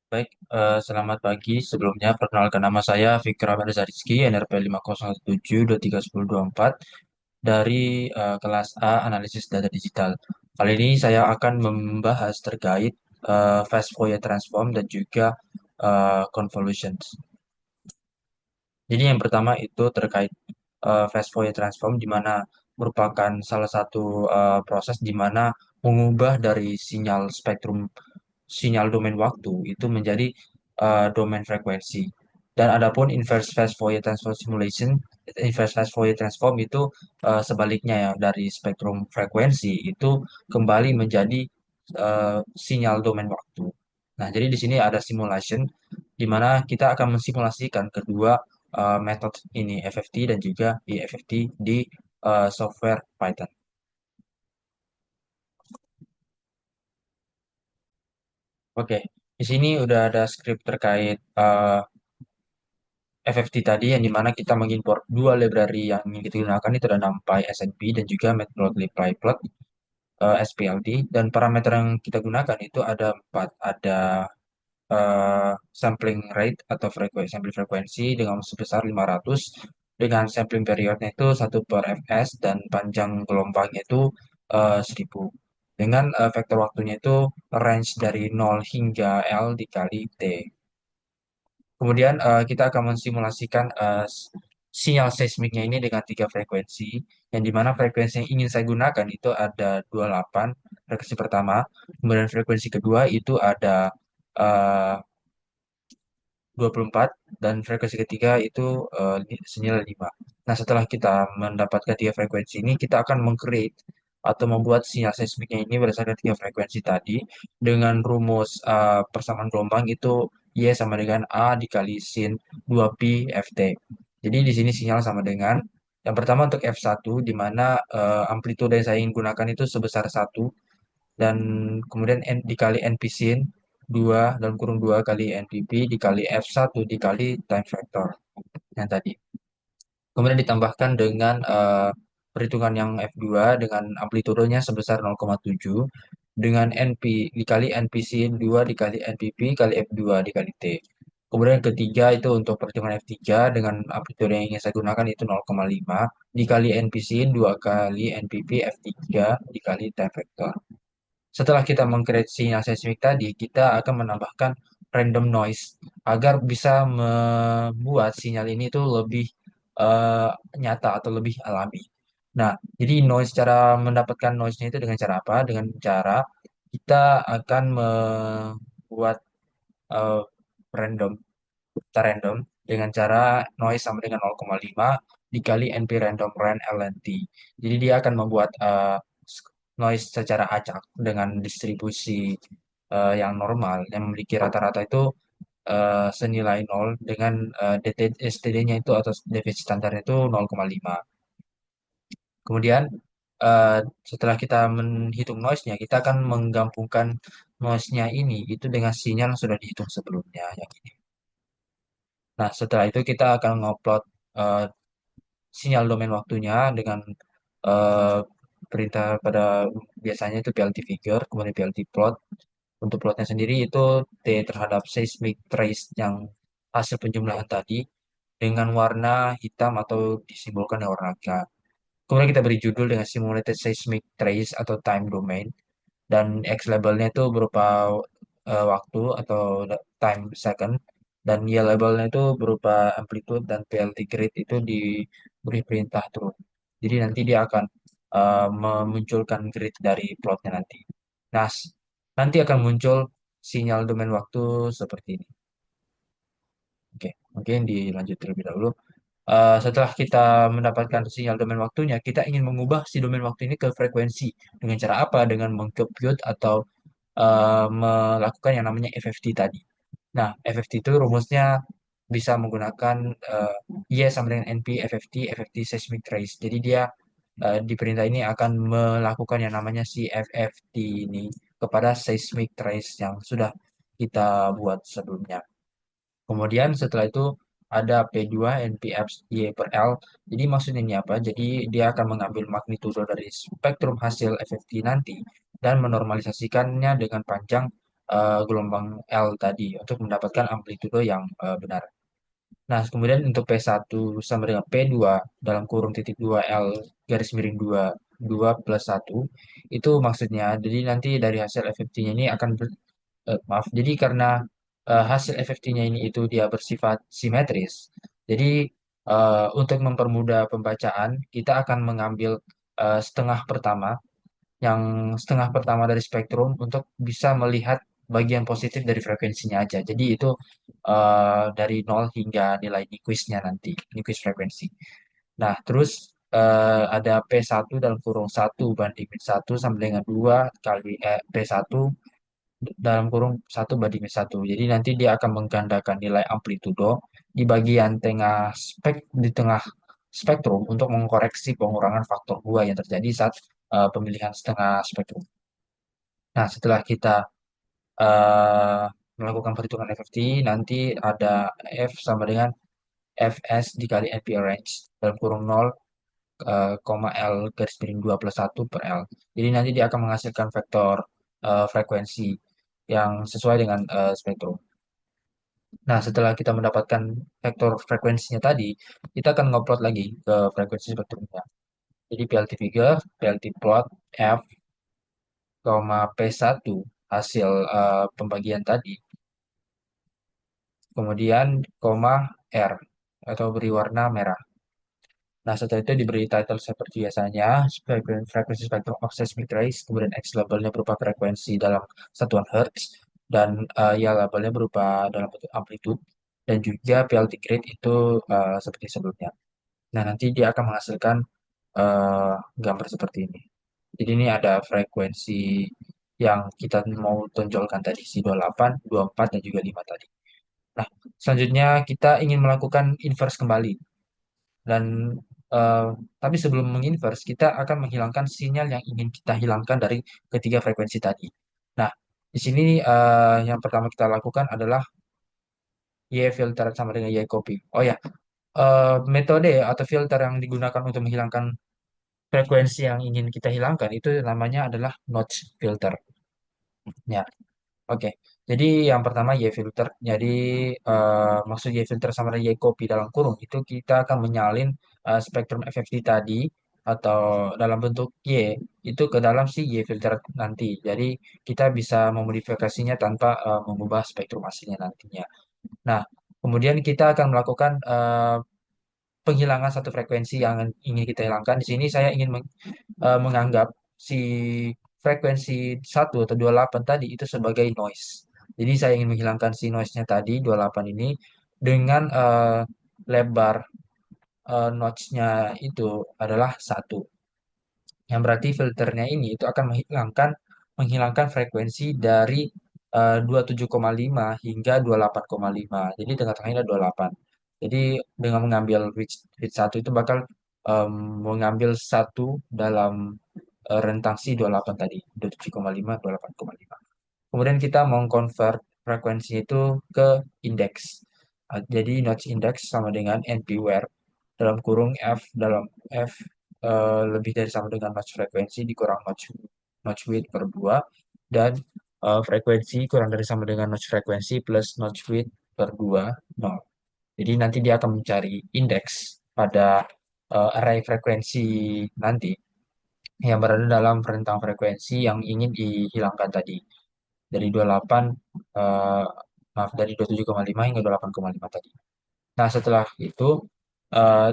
Baik, selamat pagi. Sebelumnya, perkenalkan nama saya Fikra Mirza Rizky, NRP 5017231024 dari kelas A Analisis Data Digital. Kali ini saya akan membahas terkait Fast Fourier Transform dan juga Convolutions. Jadi yang pertama itu terkait Fast Fourier Transform, di mana merupakan salah satu proses di mana mengubah dari sinyal domain waktu itu menjadi domain frekuensi. Dan adapun inverse fast Fourier transform simulation, inverse fast Fourier transform itu sebaliknya ya, dari spektrum frekuensi itu kembali menjadi sinyal domain waktu. Nah, jadi di sini ada simulation di mana kita akan mensimulasikan kedua metode ini, FFT dan juga EFFT di software Python. Oke, di sini udah ada script terkait FFT tadi yang dimana kita mengimport dua library yang ingin kita gunakan itu ada NumPy, SNP dan juga Matplotlib PyPlot, SPLD, dan parameter yang kita gunakan itu ada empat. Ada sampling rate atau sampling frekuensi dengan sebesar 500 dengan sampling periodnya itu 1/fs dan panjang gelombangnya itu 1000 dengan vektor waktunya itu range dari 0 hingga L dikali T. Kemudian kita akan mensimulasikan sinyal seismiknya ini dengan tiga frekuensi, yang dimana frekuensi yang ingin saya gunakan itu ada 28 frekuensi pertama, kemudian frekuensi kedua itu ada eh, 24 dan frekuensi ketiga itu senilai 5. Nah, setelah kita mendapatkan tiga frekuensi ini, kita akan meng-create atau membuat sinyal seismiknya ini berdasarkan tiga frekuensi tadi dengan rumus persamaan gelombang itu Y sama dengan A dikali sin 2pi Ft. Jadi di sini sinyal sama dengan yang pertama untuk F1 di mana amplitude yang saya ingin gunakan itu sebesar 1 dan kemudian dikali NP sin 2 dalam kurung 2 kali NPP dikali F1 dikali time factor yang tadi. Kemudian ditambahkan dengan perhitungan yang F2 dengan amplitudenya sebesar 0,7 dengan NP dikali NP sin 2 dikali NPP kali F2 dikali T. Kemudian yang ketiga itu untuk perhitungan F3 dengan amplitude yang ingin saya gunakan itu 0,5 dikali NP sin 2 kali NPP F3 dikali time factor. Setelah kita mengcreate sinyal seismik tadi, kita akan menambahkan random noise agar bisa membuat sinyal ini tuh lebih eh, nyata atau lebih alami. Nah, jadi noise cara mendapatkan noise-nya itu dengan cara apa? Dengan cara kita akan membuat eh, random, kita random dengan cara noise sama dengan 0,5 dikali NP random ran LNT. Jadi dia akan membuat noise secara acak dengan distribusi yang normal yang memiliki rata-rata itu senilai nol dengan STD-nya itu atau deviasi standarnya itu 0,5. Kemudian eh, setelah kita menghitung noise-nya, kita akan menggabungkan noise-nya ini itu dengan sinyal yang sudah dihitung sebelumnya yang ini. Nah, setelah itu kita akan ngupload eh, sinyal domain waktunya dengan eh, perintah pada biasanya itu PLT figure, kemudian PLT plot. Untuk plotnya sendiri itu T terhadap seismic trace yang hasil penjumlahan tadi dengan warna hitam atau disimbolkan dengan warna K. Kemudian kita beri judul dengan simulated seismic trace atau time domain dan X labelnya itu berupa waktu atau time second dan Y labelnya itu berupa amplitude dan PLT grid itu diberi perintah turun. Jadi nanti dia akan memunculkan grid dari plotnya nanti. Nah, nanti akan muncul sinyal domain waktu seperti ini. Oke, mungkin dilanjut terlebih dahulu. Setelah kita mendapatkan sinyal domain waktunya, kita ingin mengubah si domain waktu ini ke frekuensi. Dengan cara apa? Dengan mengcompute atau melakukan yang namanya FFT tadi. Nah, FFT itu rumusnya bisa menggunakan Y sama dengan NP FFT, FFT seismic trace. Jadi dia di perintah ini akan melakukan yang namanya si FFT ini kepada seismic trace yang sudah kita buat sebelumnya. Kemudian setelah itu ada P2 NPF Y per L. Jadi maksudnya ini apa? Jadi dia akan mengambil magnitudo dari spektrum hasil FFT nanti dan menormalisasikannya dengan panjang gelombang L tadi untuk mendapatkan amplitudo yang benar. Nah, kemudian untuk P1 sama dengan P2 dalam kurung titik 2 L garis miring 2 2 plus 1 itu maksudnya jadi nanti dari hasil FFT-nya ini akan maaf jadi karena hasil FFT-nya ini itu dia bersifat simetris. Jadi untuk mempermudah pembacaan kita akan mengambil setengah pertama yang setengah pertama dari spektrum untuk bisa melihat bagian positif dari frekuensinya aja. Jadi itu dari nol hingga nilai Nyquist-nya nanti, Nyquist frekuensi. Nah, terus ada P1 dalam kurung 1 banding 1 sama dengan 2 kali P1 dalam kurung 1 banding 1. Jadi nanti dia akan menggandakan nilai amplitudo di bagian di tengah spektrum untuk mengkoreksi pengurangan faktor 2 yang terjadi saat pemilihan setengah spektrum. Nah, setelah kita eh, melakukan perhitungan FFT, nanti ada F sama dengan Fs dikali NP range dalam kurung 0, L garis miring 2 plus 1 per L. Jadi nanti dia akan menghasilkan vektor frekuensi yang sesuai dengan spektrum. Nah, setelah kita mendapatkan vektor frekuensinya tadi, kita akan ngupload lagi ke frekuensi spektrumnya. Jadi PLT figure, PLT plot, F, P1 hasil pembagian tadi, kemudian koma R atau beri warna merah. Nah, setelah itu diberi title seperti biasanya, frekuensi spektrum of seismic rays, kemudian X labelnya berupa frekuensi dalam satuan Hertz, dan Y labelnya berupa dalam bentuk amplitude, dan juga PLT grade itu seperti sebelumnya. Nah, nanti dia akan menghasilkan eh, gambar seperti ini. Jadi ini ada frekuensi yang kita mau tonjolkan tadi, si 28, 24, dan juga 5 tadi. Nah, selanjutnya kita ingin melakukan inverse kembali. Dan eh, tapi sebelum menginverse, kita akan menghilangkan sinyal yang ingin kita hilangkan dari ketiga frekuensi tadi. Nah, di sini yang pertama kita lakukan adalah Y filter sama dengan Y copy. Oh ya, metode atau filter yang digunakan untuk menghilangkan frekuensi yang ingin kita hilangkan itu namanya adalah notch filter. Ya, oke. Jadi yang pertama Y filter. Jadi maksud Y filter sama dengan Y copy dalam kurung itu kita akan menyalin spektrum FFT tadi atau dalam bentuk Y itu ke dalam si Y filter nanti. Jadi kita bisa memodifikasinya tanpa mengubah spektrum aslinya nantinya. Nah, kemudian kita akan melakukan penghilangan satu frekuensi yang ingin kita hilangkan. Di sini saya ingin menganggap si frekuensi 1 atau 28 tadi itu sebagai noise. Jadi saya ingin menghilangkan si noise-nya tadi 28 ini dengan lebar notch-nya itu adalah 1. Yang berarti filternya ini itu akan menghilangkan frekuensi dari 27,5 hingga 28,5. Jadi tengah-tengahnya ada 28. Jadi dengan mengambil reach 1 itu bakal em, mengambil satu dalam rentang si 28 tadi, 27,5, 28,5. Kemudian kita mau convert frekuensi itu ke indeks. Jadi notch index sama dengan NP-WARE dalam kurung F dalam F lebih dari sama dengan notch frekuensi dikurang notch width per 2 dan frekuensi kurang dari sama dengan notch frekuensi plus notch width per 2 nol. Jadi nanti dia akan mencari indeks pada array frekuensi nanti yang berada dalam rentang frekuensi yang ingin dihilangkan tadi dari 28 eh, maaf dari 27,5 hingga 28,5 tadi. Nah, setelah itu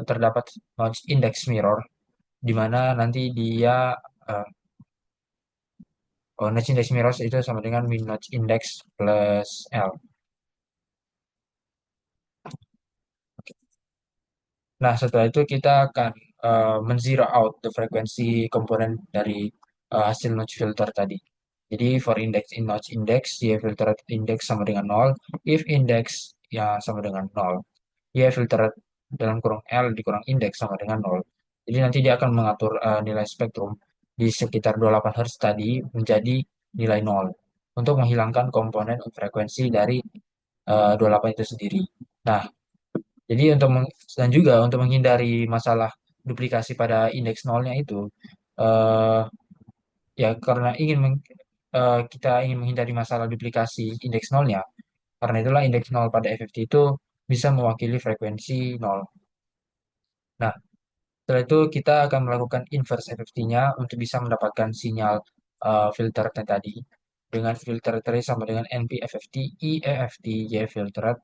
terdapat notch index mirror di mana nanti dia notch index mirror itu sama dengan min notch index plus L. Nah, setelah itu kita akan men-zero out the frekuensi komponen dari hasil notch filter tadi. Jadi for index in notch index, Y filter index sama dengan nol. If index ya sama dengan nol. Y filter dalam kurung L dikurang indeks sama dengan nol. Jadi nanti dia akan mengatur nilai spektrum di sekitar 28 Hz tadi menjadi nilai nol untuk menghilangkan komponen frekuensi dari 28 itu sendiri. Nah, jadi dan juga untuk menghindari masalah duplikasi pada indeks nolnya itu, eh, ya karena ingin kita ingin menghindari masalah duplikasi indeks nolnya, karena itulah indeks nol pada FFT itu bisa mewakili frekuensi nol. Nah, setelah itu kita akan melakukan inverse FFT-nya untuk bisa mendapatkan sinyal filternya tadi dengan filter trace sama dengan NP-FFT, E-FFT, Y-filtered,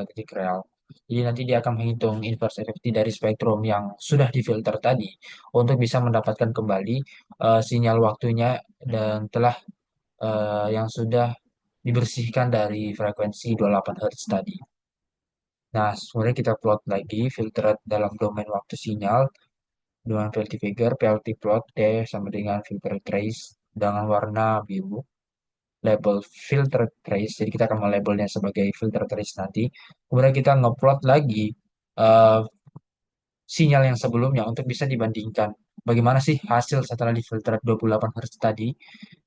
titik real. Jadi nanti dia akan menghitung inverse FFT dari spektrum yang sudah difilter tadi untuk bisa mendapatkan kembali sinyal waktunya dan telah yang sudah dibersihkan dari frekuensi 28 Hz tadi. Nah, sebenarnya kita plot lagi filter dalam domain waktu sinyal dengan PLT figure, PLT plot D sama dengan filter trace dengan warna biru. Label filter trace, jadi kita akan melabelnya sebagai filter trace nanti. Kemudian kita ngeplot lagi uh, sinyal yang sebelumnya untuk bisa dibandingkan bagaimana sih hasil setelah difilter 28 Hz tadi.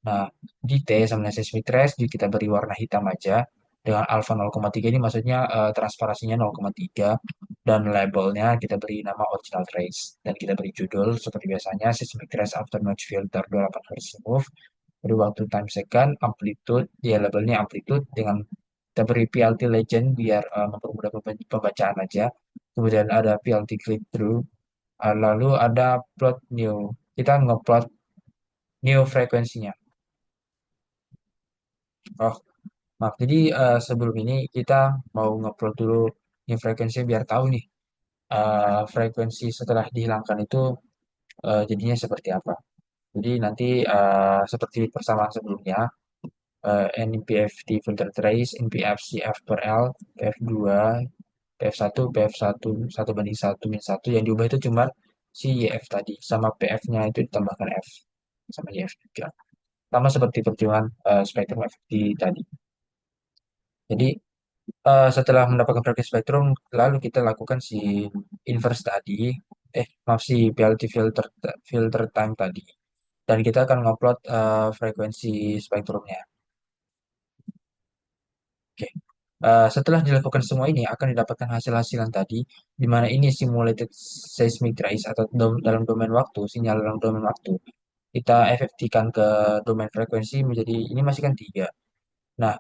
Nah, di T sama dengan seismic trace kita beri warna hitam aja dengan alpha 0,3 ini maksudnya transparansinya 0,3 dan labelnya kita beri nama original trace dan kita beri judul seperti biasanya seismic trace after notch filter 28 Hz remove, beri waktu time second, amplitude, ya labelnya amplitude dengan kita beri PLT legend biar mempermudah pembacaan aja. Kemudian ada PLT click through, lalu ada plot new. Kita ngeplot new frekuensinya. Oh, maaf. Jadi sebelum ini kita mau ngupload dulu new frekuensi biar tahu nih frekuensi setelah dihilangkan itu jadinya seperti apa. Jadi nanti seperti persamaan sebelumnya, NPFT filter trace, NPFCF per L, PF2, PF1, PF1, 1 banding 1 min 1. Yang diubah itu cuma si YF tadi. Sama PF-nya itu ditambahkan F. Sama YF juga. Sama seperti perjuangan spektrum FFT tadi. Jadi setelah mendapatkan frekuensi spektrum, lalu kita lakukan si inverse tadi, maaf si PLT filter time tadi, dan kita akan ngupload frekuensi spektrumnya. Oke. Setelah dilakukan semua ini akan didapatkan hasil-hasilan tadi, di mana ini simulated seismic trace atau dalam domain waktu, sinyal dalam domain waktu. Kita FFT-kan ke domain frekuensi menjadi ini masih kan 3. Nah,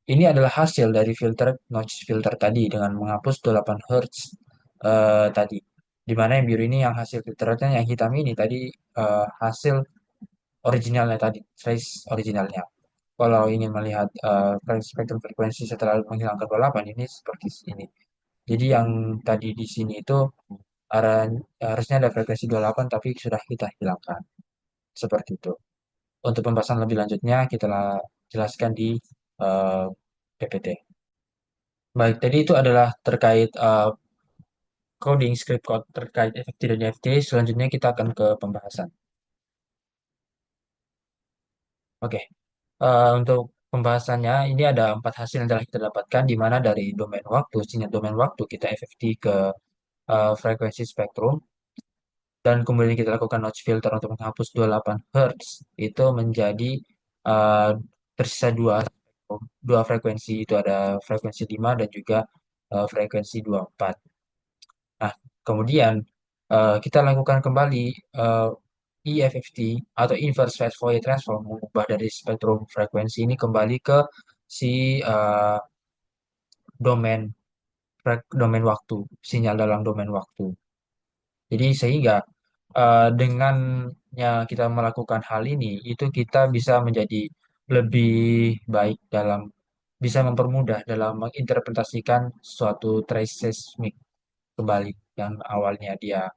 ini adalah hasil dari filter notch filter tadi dengan menghapus 8 Hz tadi. Di mana yang biru ini yang hasil filternya, yang hitam ini tadi hasil originalnya tadi, trace originalnya. Kalau ingin melihat spektrum frekuensi setelah menghilangkan 28 ini seperti ini. Jadi yang tadi di sini itu harusnya ada frekuensi 28 tapi sudah kita hilangkan. Seperti itu. Untuk pembahasan lebih lanjutnya kita jelaskan di eh, PPT. Baik, tadi itu adalah terkait coding script code terkait FFT dan DFT. Selanjutnya kita akan ke pembahasan. Oke, untuk pembahasannya ini ada 4 hasil yang telah kita dapatkan di mana dari domain waktu, sinyal domain waktu kita FFT ke frekuensi spektrum dan kemudian kita lakukan notch filter untuk menghapus 28 Hz itu menjadi uh, tersisa dua frekuensi itu ada frekuensi 5 dan juga frekuensi 24. Nah, kemudian kita lakukan kembali uh, EFFT atau inverse fast Fourier transform mengubah dari spektrum frekuensi ini kembali ke si domain domain waktu, sinyal dalam domain waktu. Jadi sehingga dengannya kita melakukan hal ini, itu kita bisa menjadi lebih baik dalam bisa mempermudah dalam menginterpretasikan suatu trace seismic kembali yang awalnya dia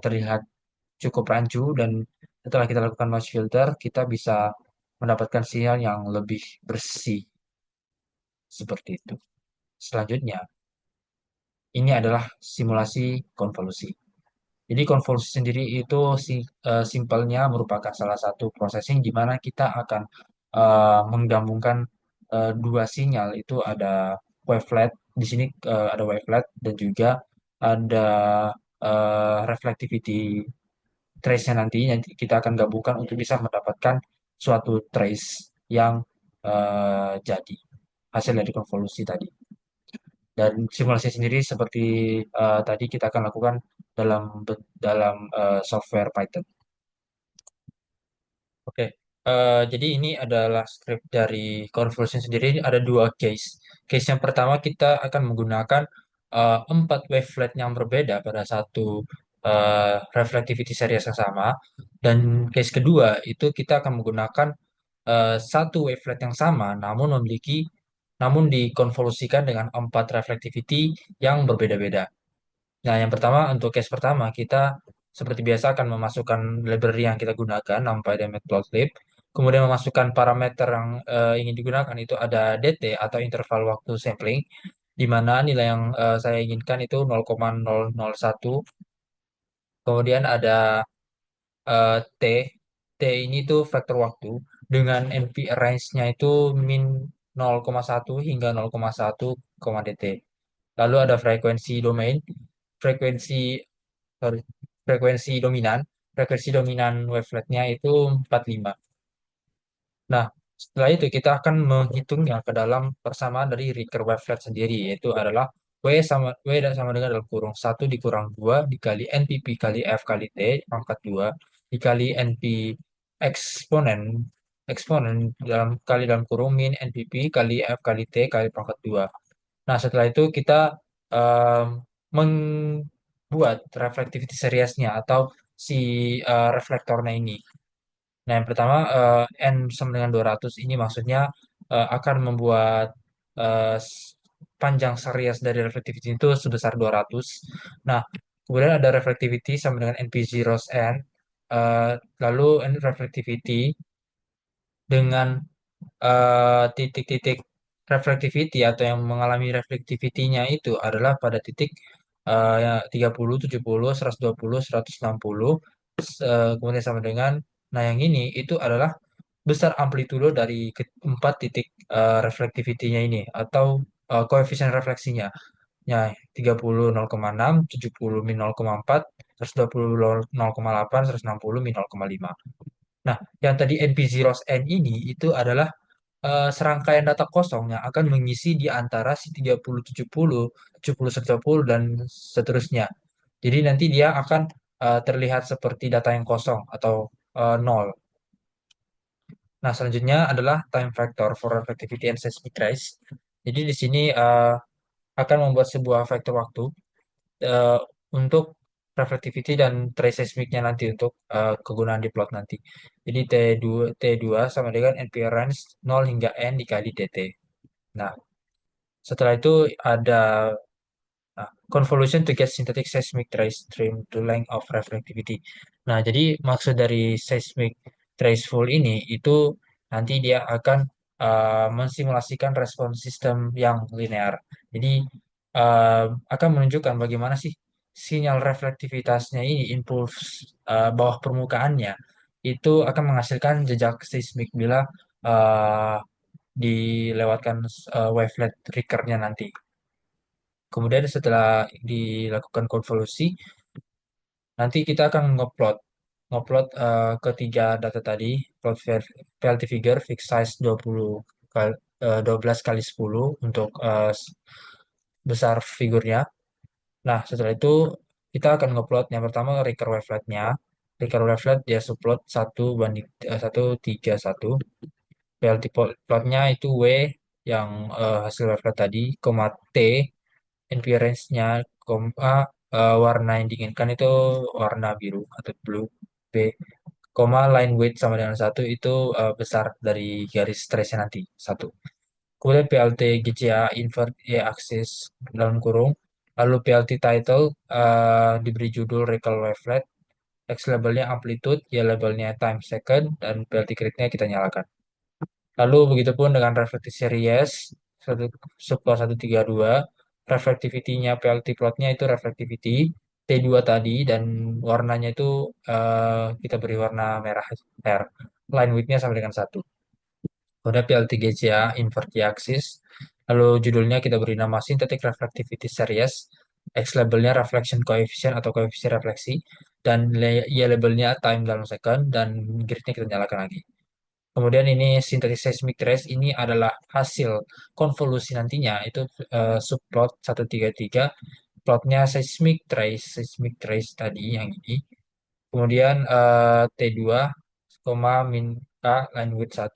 terlihat cukup rancu dan setelah kita lakukan noise filter, kita bisa mendapatkan sinyal yang lebih bersih seperti itu. Selanjutnya, ini adalah simulasi konvolusi. Jadi konvolusi sendiri itu simpelnya merupakan salah satu processing di mana kita akan menggabungkan dua sinyal itu ada wavelet di sini ada wavelet dan juga ada reflectivity trace-nya nanti kita akan gabungkan untuk bisa mendapatkan suatu trace yang jadi hasil dari konvolusi tadi. Dan simulasi sendiri seperti tadi kita akan lakukan dalam software Python. Oke. Jadi ini adalah script dari Convolution sendiri. Ada dua case. Case yang pertama kita akan menggunakan empat wavelet yang berbeda pada satu reflectivity series yang sama. Dan case kedua itu kita akan menggunakan satu wavelet yang sama, namun dikonvolusikan dengan empat reflectivity yang berbeda-beda. Nah, yang pertama untuk case pertama kita seperti biasa akan memasukkan library yang kita gunakan NumPy dan Matplotlib, kemudian memasukkan parameter yang ingin digunakan itu ada dt atau interval waktu sampling, di mana nilai yang saya inginkan itu 0,001. Kemudian ada t, t ini tuh vektor waktu dengan NP range-nya itu min 0,1 hingga 0,1, dt. Lalu ada frekuensi domain, frekuensi sorry, frekuensi dominan. Frekuensi dominan waveletnya itu 45. Nah, setelah itu kita akan menghitungnya ke dalam persamaan dari Ricker wavelet sendiri, yaitu adalah W sama dengan dalam kurung 1 dikurang 2 dikali NPP kali F kali T pangkat 2 dikali NP eksponen eksponen dalam kurung min NPP kali F kali T kali pangkat 2. Nah, setelah itu kita em, membuat reflectivity seriesnya atau si reflektornya ini. Nah, yang pertama N sama dengan 200 ini maksudnya akan membuat panjang series dari reflectivity itu sebesar 200. Nah, kemudian ada reflectivity sama dengan NP zeros N. eh, Lalu reflectivity dengan titik-titik reflectivity atau yang mengalami reflectivity-nya itu adalah pada titik ya, 30, 70, 120, 160, kemudian sama dengan, nah yang ini itu adalah besar amplitudo dari keempat titik reflectivity-nya ini atau koefisien refleksinya. Ya, 30 0,6, 70 min 0,4, 120 0,8, 160 min 0,5. Nah, yang tadi NP0 N ini itu adalah serangkaian data kosong yang akan mengisi di antara si 30, 70, 70, 120, dan seterusnya. Jadi nanti dia akan terlihat seperti data yang kosong atau nol. Nah, selanjutnya adalah time factor for reflectivity and seismic rise. Jadi di sini akan membuat sebuah vektor waktu eh, untuk reflectivity dan trace seismiknya nanti untuk kegunaan di plot nanti. Jadi T2 sama dengan NPR range 0 hingga N dikali dt. Nah, setelah itu ada convolution to get synthetic seismic trace stream to length of reflectivity. Nah, jadi maksud dari seismic traceful ini itu nanti dia akan mensimulasikan respon sistem yang linear. Jadi uh, akan menunjukkan bagaimana sih sinyal reflektivitasnya ini, impuls bawah permukaannya itu akan menghasilkan jejak seismik bila uh, dilewatkan wavelet recurnya nanti. Kemudian setelah dilakukan konvolusi, nanti kita akan ngeplot ketiga data tadi, plot PLT figure fixed size 12 kali 10 untuk besar figurnya. Nah, setelah itu kita akan ngeplot yang pertama Ricker waveletnya. Ricker wavelet dia subplot 1:1,3,1. PLT plotnya itu W yang hasil wavelet tadi, koma T appearance-nya, koma warna yang diinginkan itu warna biru atau blue. B, koma line width sama dengan 1 itu besar dari garis trace nanti 1. Kemudian PLT GCA invert Y axis dalam kurung. Lalu PLT title diberi judul Recall Wavelet. X labelnya amplitude, Y labelnya time second, dan PLT grid-nya kita nyalakan. Lalu begitupun dengan reflective series satu subplot 132, reflectivity-nya PLT plotnya itu reflectivity T2 tadi dan warnanya itu kita beri warna merah R. Line width-nya sama dengan 1. Kemudian PL3CA invert Y-axis. Lalu judulnya kita beri nama synthetic reflectivity series. X labelnya reflection coefficient atau koefisien refleksi dan Y labelnya time dalam second dan gridnya kita nyalakan lagi. Kemudian ini synthetic seismic trace ini adalah hasil konvolusi nantinya itu subplot 133, plotnya seismic trace tadi yang ini. Kemudian T2, min line width 1.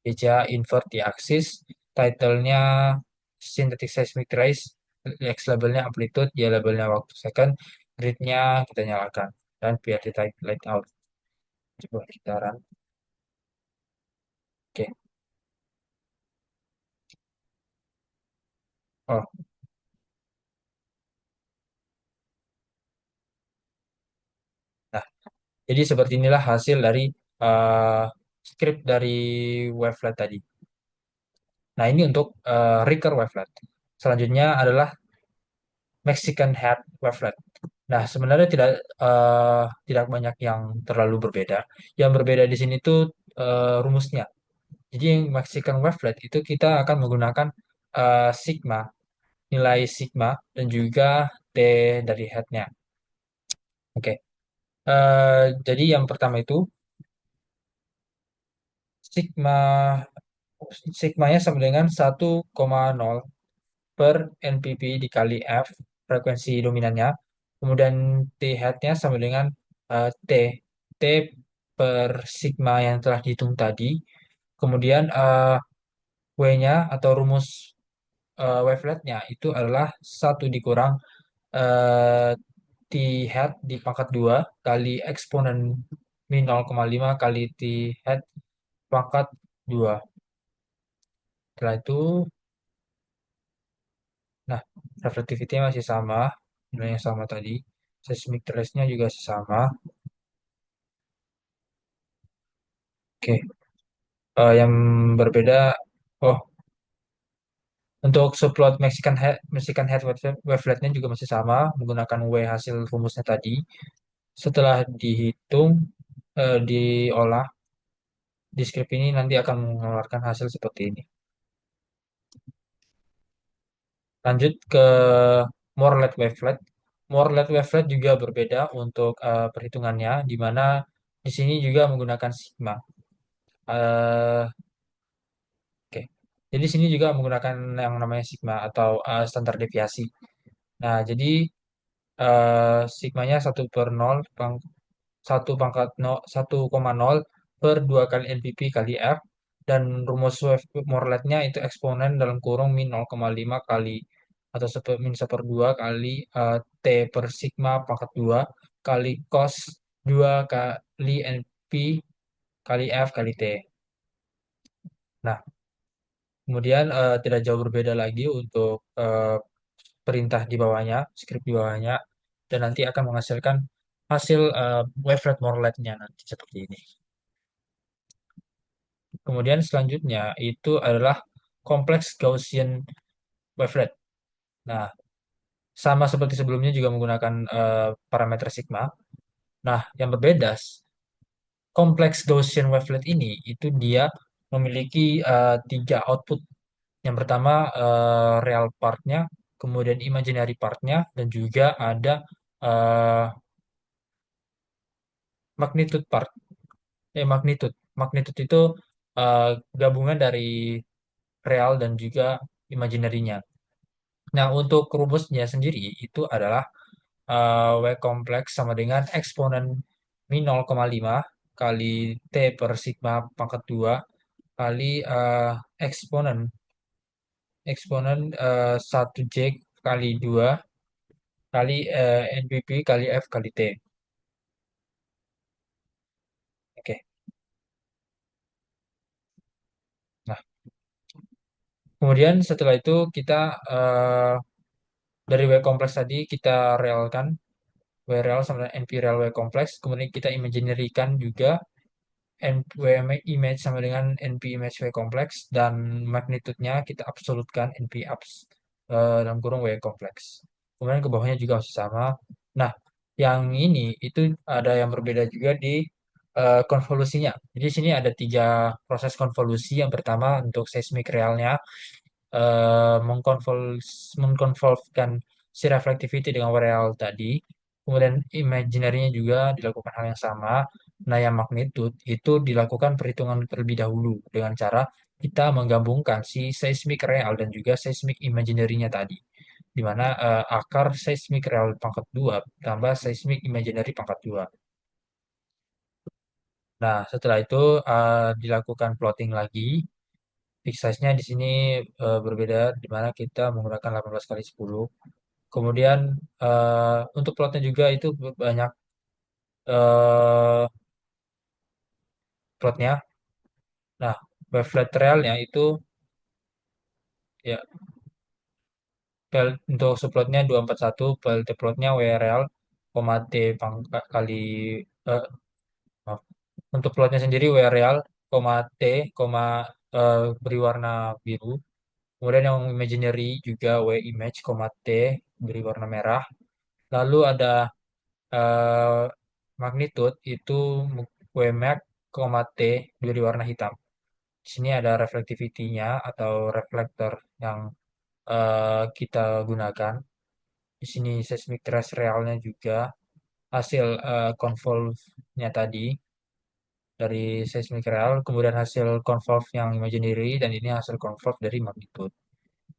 BCA invert the axis, title-nya synthetic seismic trace, X labelnya amplitude, Y labelnya waktu second, grid-nya kita nyalakan, dan biar di light out. Coba kita run. Oke. Oh, nah, jadi seperti inilah hasil dari uh, script dari wavelet tadi. Nah, ini untuk Recur wavelet. Selanjutnya adalah Mexican Head wavelet. Nah, sebenarnya tidak banyak yang terlalu berbeda. Yang berbeda di sini tuh rumusnya. Jadi yang Mexican wavelet itu kita akan menggunakan sigma, nilai sigma dan juga T dari headnya. Oke. Jadi yang pertama itu sigma sigmanya sama dengan 1,0 per NPP dikali F, frekuensi dominannya. Kemudian T hatnya sama dengan T. T per sigma yang telah dihitung tadi. Kemudian W-nya atau rumus waveletnya itu adalah satu dikurang eh, T hat di pangkat 2 kali eksponen min 0,5 kali T hat pangkat 2. Setelah itu, nah, reflectivity masih sama, nilainya sama tadi. Seismic trace-nya juga sama. Oke. Yang berbeda, oh, untuk subplot Mexican head wavelet-nya juga masih sama, menggunakan W hasil rumusnya tadi. Setelah dihitung, diolah, di script ini nanti akan mengeluarkan hasil seperti ini. Lanjut ke Morlet wavelet. Morlet wavelet juga berbeda untuk perhitungannya, di mana di sini juga menggunakan sigma. Eh, Oke. Jadi di sini juga menggunakan yang namanya sigma atau standar deviasi. Nah, jadi sigmanya 1/0 1 pangkat 0, 1,0 per 2 kali NPP kali F, dan rumus wave Morletnya itu eksponen dalam kurung min 0,5 kali atau min 1/2 kali T per sigma pangkat 2 kali cos 2 kali NP kali F kali T. Nah, kemudian tidak jauh berbeda lagi untuk perintah di bawahnya, script di bawahnya, dan nanti akan menghasilkan hasil wavelet morletnya nanti seperti ini. Kemudian selanjutnya itu adalah kompleks Gaussian wavelet. Nah, sama seperti sebelumnya juga menggunakan parameter sigma. Nah, yang berbeda, kompleks Gaussian wavelet ini itu dia memiliki tiga output. Yang pertama real partnya, kemudian imaginary partnya, dan juga ada eh, magnitude part. Magnitude. Magnitude itu eh, gabungan dari real dan juga imaginary-nya. Nah, untuk rumusnya sendiri itu adalah W kompleks sama dengan eksponen min 0,5 kali T per sigma pangkat 2 kali eksponen eksponen 1J kali 2 kali NPP kali F kali T. Oke. Nah, kemudian setelah itu kita eh, dari W kompleks tadi kita realkan W real sama dengan NP real W kompleks. Kemudian kita imaginary-kan juga W image sama dengan NP image W kompleks, dan magnitude-nya kita absolutkan NP abs dalam kurung W kompleks. Kemudian ke bawahnya juga masih sama. Nah, yang ini itu ada yang berbeda juga di konvolusinya. Jadi di sini ada tiga proses konvolusi. Yang pertama untuk seismic realnya mengkonvolkan si reflectivity dengan real tadi. Kemudian imaginary-nya juga dilakukan hal yang sama. Nah, yang magnitude itu dilakukan perhitungan terlebih dahulu dengan cara kita menggabungkan si seismic real dan juga seismic imaginary-nya tadi. Di mana akar seismic real pangkat 2 tambah seismic imaginary pangkat 2. Nah, setelah itu dilakukan plotting lagi. Fix size-nya di sini berbeda, di mana kita menggunakan 18 kali 10. Kemudian untuk plotnya juga itu banyak eh, plotnya. Nah, wavelet realnya itu ya untuk subplotnya 241, PLT plotnya WRL, T pangkat kali eh, maaf. Untuk plotnya sendiri WRL, T, beri warna biru. Kemudian yang imaginary juga W image, T, beri warna merah. Lalu ada eh, magnitude itu Wmax, T, beri warna hitam. Di sini ada reflectivity-nya atau reflektor yang kita gunakan. Di sini seismic trace realnya juga hasil convolve-nya tadi dari seismic real, kemudian hasil convolve yang imaginary dan ini hasil convolve dari magnitude.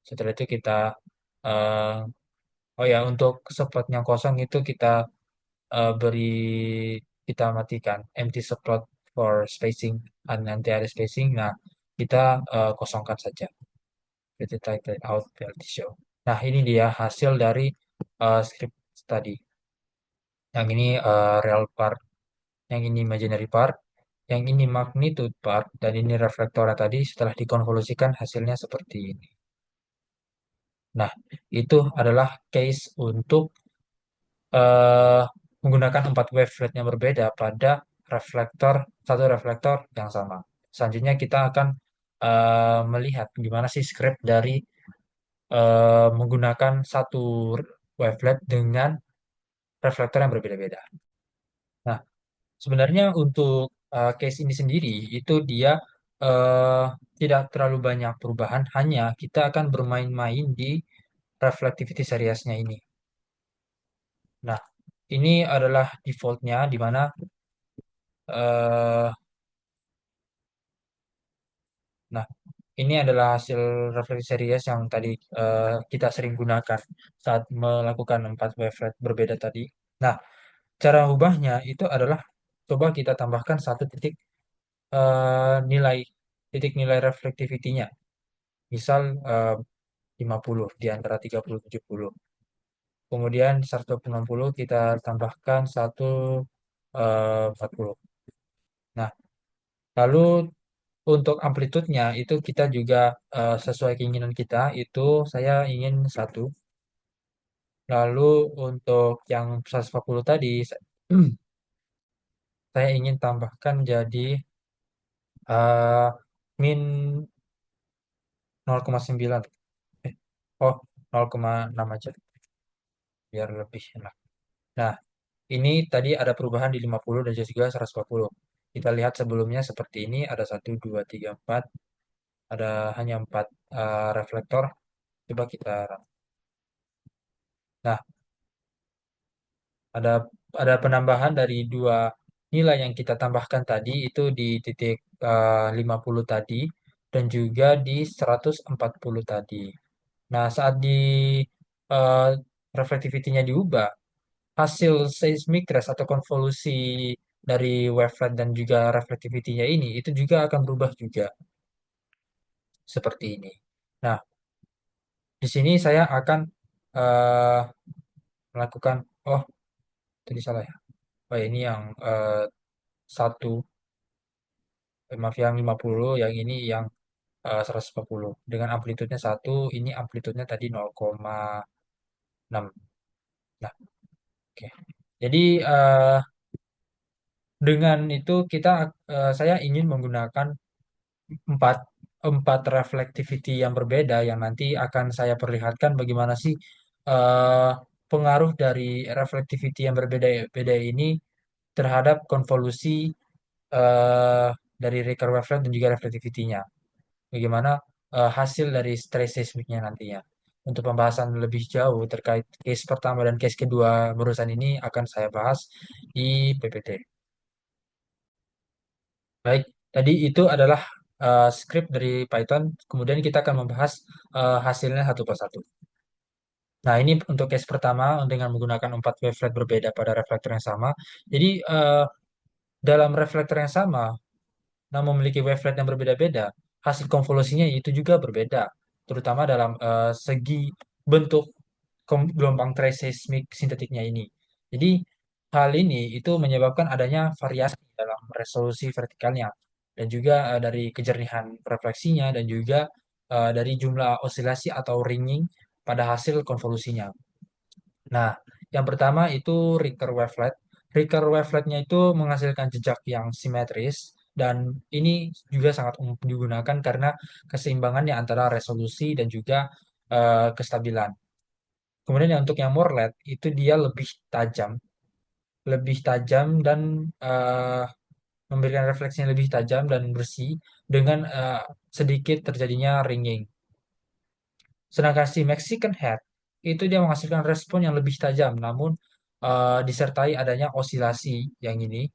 Setelah itu kita eh, oh ya untuk slot yang kosong itu beri kita matikan empty slot for spacing and nanti ada spacing. Nah, kita kosongkan saja. Kita type out reality show. Nah, ini dia hasil dari script tadi. Yang ini real part, yang ini imaginary part, yang ini magnitude part, dan ini reflektornya tadi setelah dikonvolusikan hasilnya seperti ini. Nah, itu adalah case untuk eh, menggunakan 4 wavelet yang berbeda pada reflektor, satu reflektor yang sama. Selanjutnya kita akan melihat gimana sih script dari menggunakan satu wavelet dengan reflektor yang berbeda-beda. Nah, sebenarnya untuk case ini sendiri itu dia eh, tidak terlalu banyak perubahan, hanya kita akan bermain-main di reflectivity seriesnya ini. Nah, ini adalah defaultnya di mana eh, nah ini adalah hasil refleksi series yang tadi kita sering gunakan saat melakukan 4 wavelet berbeda tadi. Nah, cara ubahnya itu adalah coba kita tambahkan satu titik nilai nilai reflectivity-nya. Misal 50 di antara 30 70. Kemudian 160 kita tambahkan 40. Nah, lalu untuk amplitudenya itu kita juga sesuai keinginan kita itu saya ingin satu. Lalu untuk yang 140 tadi saya ingin tambahkan jadi eh, min 0,9. Eh, oh 0,6 aja biar lebih enak. Nah, ini tadi ada perubahan di 50 dan juga 140. Kita lihat sebelumnya seperti ini ada 1, 2, 3, 4. Ada hanya 4 reflektor. Coba kita. Nah, Ada penambahan dari dua nilai yang kita tambahkan tadi itu di titik 50 tadi dan juga di 140 tadi. Nah, saat di eh, reflectivity-nya diubah, hasil seismic trace atau konvolusi dari wavelet dan juga reflectivity-nya ini itu juga akan berubah juga seperti ini. Nah, di sini saya akan eh, melakukan tadi salah ya. Oh, ini yang satu maaf yang 50, yang ini yang 140. Dengan amplitudenya satu, ini amplitudenya tadi 0,6. Nah, oke. Jadi dengan itu saya ingin menggunakan empat empat reflectivity yang berbeda yang nanti akan saya perlihatkan bagaimana sih eh, pengaruh dari reflectivity yang berbeda-beda ini terhadap konvolusi eh, dari Ricard wavelet dan juga reflectivity-nya. Bagaimana hasil dari stress seismiknya nantinya. Untuk pembahasan lebih jauh terkait case pertama dan case kedua barusan ini akan saya bahas di PPT. Baik, tadi itu adalah script dari Python. Kemudian kita akan membahas hasilnya satu persatu. Nah, ini untuk case pertama dengan menggunakan 4 wavelet berbeda pada reflektor yang sama. Jadi dalam reflektor yang sama, namun memiliki wavelength yang berbeda-beda, hasil konvolusinya itu juga berbeda, terutama dalam segi bentuk gelombang trace seismik sintetiknya ini. Jadi hal ini itu menyebabkan adanya variasi dalam resolusi vertikalnya dan juga dari kejernihan refleksinya dan juga dari jumlah osilasi atau ringing pada hasil konvolusinya. Nah, yang pertama itu Richter wavelet. Richter waveletnya itu menghasilkan jejak yang simetris dan ini juga sangat umum digunakan karena keseimbangannya antara resolusi dan juga kestabilan. Kemudian yang untuk yang Morlet itu dia lebih tajam dan eh, memberikan refleksi yang lebih tajam dan bersih dengan sedikit terjadinya ringing. Sedangkan si Mexican Head itu dia menghasilkan respon yang lebih tajam, namun disertai adanya osilasi yang ini,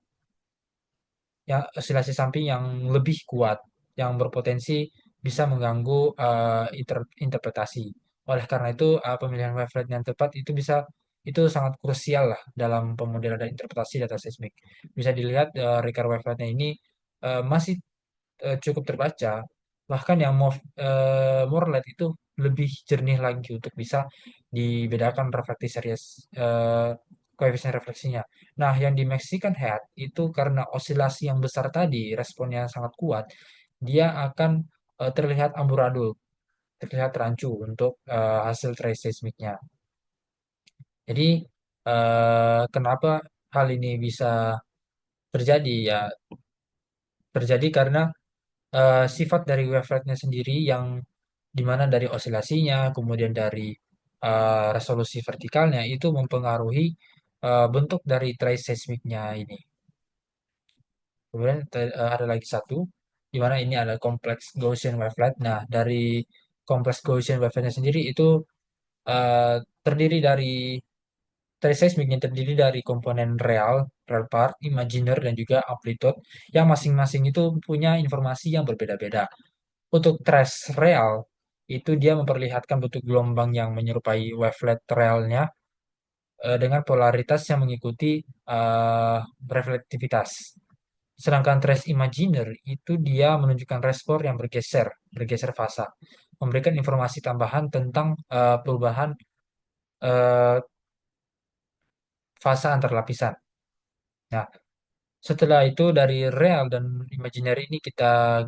ya osilasi samping yang lebih kuat, yang berpotensi bisa mengganggu interpretasi. Oleh karena itu, pemilihan wavelet yang tepat itu sangat krusial lah dalam pemodelan dan interpretasi data seismik. Bisa dilihat Ricard waveletnya ini masih cukup terbaca. Bahkan yang Morlet itu lebih jernih lagi untuk bisa dibedakan refraktif series koefisien refleksinya. Nah, yang di Mexican Head itu karena osilasi yang besar tadi, responnya sangat kuat, dia akan terlihat amburadul, terlihat rancu untuk hasil trace seismiknya. Jadi, kenapa hal ini bisa terjadi? Ya, terjadi karena sifat dari waveletnya sendiri yang dimana dari osilasinya, kemudian dari resolusi vertikalnya itu mempengaruhi bentuk dari trace seismiknya ini. Kemudian ada lagi satu, di mana ini ada kompleks Gaussian wavelet. Nah, dari kompleks Gaussian waveletnya sendiri itu eh, terdiri dari trace seismik yang terdiri dari komponen real part, imaginer, dan juga amplitude, yang masing-masing itu punya informasi yang berbeda-beda. Untuk trace real, itu dia memperlihatkan bentuk gelombang yang menyerupai wavelet realnya dengan polaritas yang mengikuti eh, reflektivitas. Sedangkan trace imaginer itu dia menunjukkan respon yang bergeser fasa, memberikan informasi tambahan tentang perubahan eh, fasa antar lapisan. Nah, setelah itu dari real dan imajiner ini kita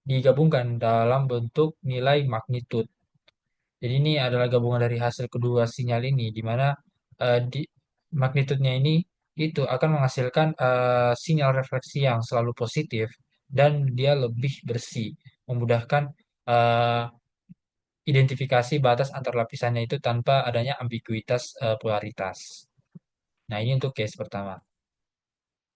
digabungkan dalam bentuk nilai magnitude. Jadi ini adalah gabungan dari hasil kedua sinyal ini, di mana di magnitudenya ini itu akan menghasilkan sinyal refleksi yang selalu positif dan dia lebih bersih, memudahkan eh, identifikasi batas antar lapisannya itu tanpa adanya ambiguitas polaritas. Nah, ini untuk case pertama.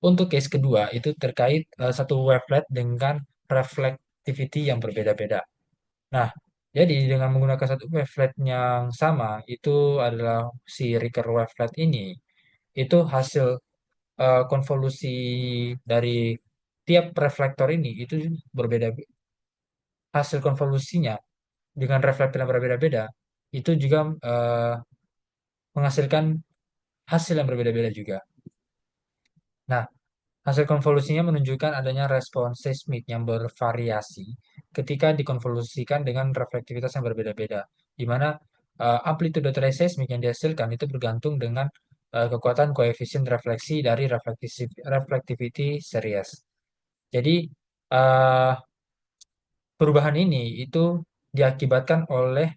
Untuk case kedua itu terkait satu wavelet dengan reflectivity yang berbeda-beda. Nah, jadi dengan menggunakan satu wavelet yang sama, itu adalah si Ricker wavelet ini, itu hasil konvolusi dari tiap reflektor ini itu berbeda. Hasil konvolusinya dengan reflektor yang berbeda-beda, itu juga menghasilkan hasil yang berbeda-beda juga. Nah, hasil konvolusinya menunjukkan adanya respon seismik yang bervariasi ketika dikonvolusikan dengan reflektivitas yang berbeda-beda, di mana amplitude dari seismik yang dihasilkan itu bergantung dengan kekuatan koefisien refleksi dari reflectivity series. Jadi, eh, perubahan ini itu diakibatkan oleh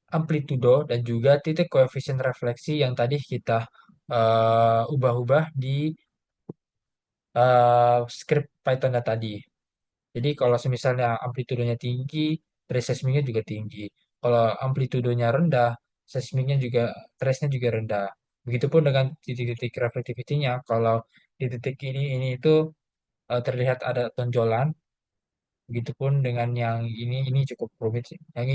amplitudo dan juga titik koefisien refleksi yang tadi kita ubah-ubah di script Python tadi. Jadi kalau misalnya amplitudenya tinggi, trace seismiknya juga tinggi. Kalau amplitudenya rendah, seismiknya juga, trace-nya juga rendah. Begitupun dengan titik-titik reflectivity-nya. Kalau di titik ini itu terlihat ada tonjolan. Begitupun dengan yang ini cukup rumit sih. Yang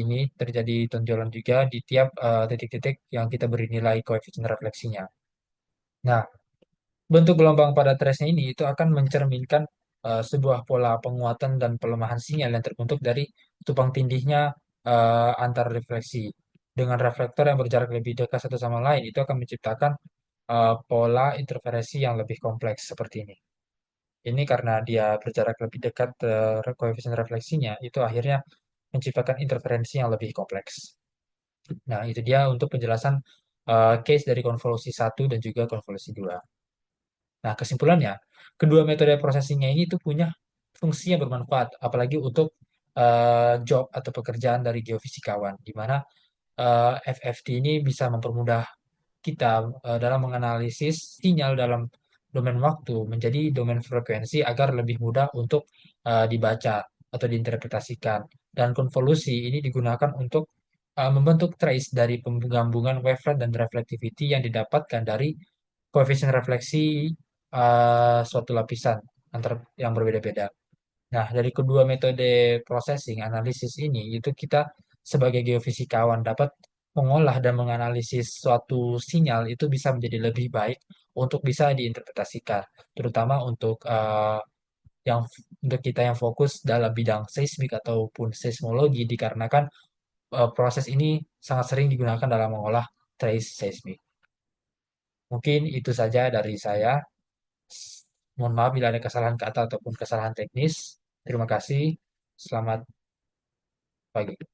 ini terjadi tonjolan juga di tiap titik-titik yang kita beri nilai koefisien refleksinya. Nah, bentuk gelombang pada trace ini itu akan mencerminkan sebuah pola penguatan dan pelemahan sinyal yang terbentuk dari tumpang tindihnya antar refleksi. Dengan reflektor yang berjarak lebih dekat satu sama lain, itu akan menciptakan pola interferensi yang lebih kompleks seperti ini. Ini karena dia berjarak lebih dekat koefisien refleksinya, itu akhirnya menciptakan interferensi yang lebih kompleks. Nah, itu dia untuk penjelasan case dari konvolusi satu dan juga konvolusi 2. Nah, kesimpulannya, kedua metode processingnya ini tuh punya fungsi yang bermanfaat, apalagi untuk job atau pekerjaan dari geofisikawan, di mana FFT ini bisa mempermudah kita dalam menganalisis sinyal dalam domain waktu menjadi domain frekuensi agar lebih mudah untuk dibaca atau diinterpretasikan. Dan konvolusi ini digunakan untuk membentuk trace dari penggabungan wavelet dan reflectivity yang didapatkan dari koefisien refleksi suatu lapisan yang berbeda-beda. Nah, dari kedua metode processing analisis ini, itu kita sebagai geofisikawan dapat mengolah dan menganalisis suatu sinyal itu bisa menjadi lebih baik untuk bisa diinterpretasikan, terutama yang untuk kita yang fokus dalam bidang seismik ataupun seismologi, dikarenakan proses ini sangat sering digunakan dalam mengolah trace seismik. Mungkin itu saja dari saya. Mohon maaf bila ada kesalahan kata ataupun kesalahan teknis. Terima kasih. Selamat pagi.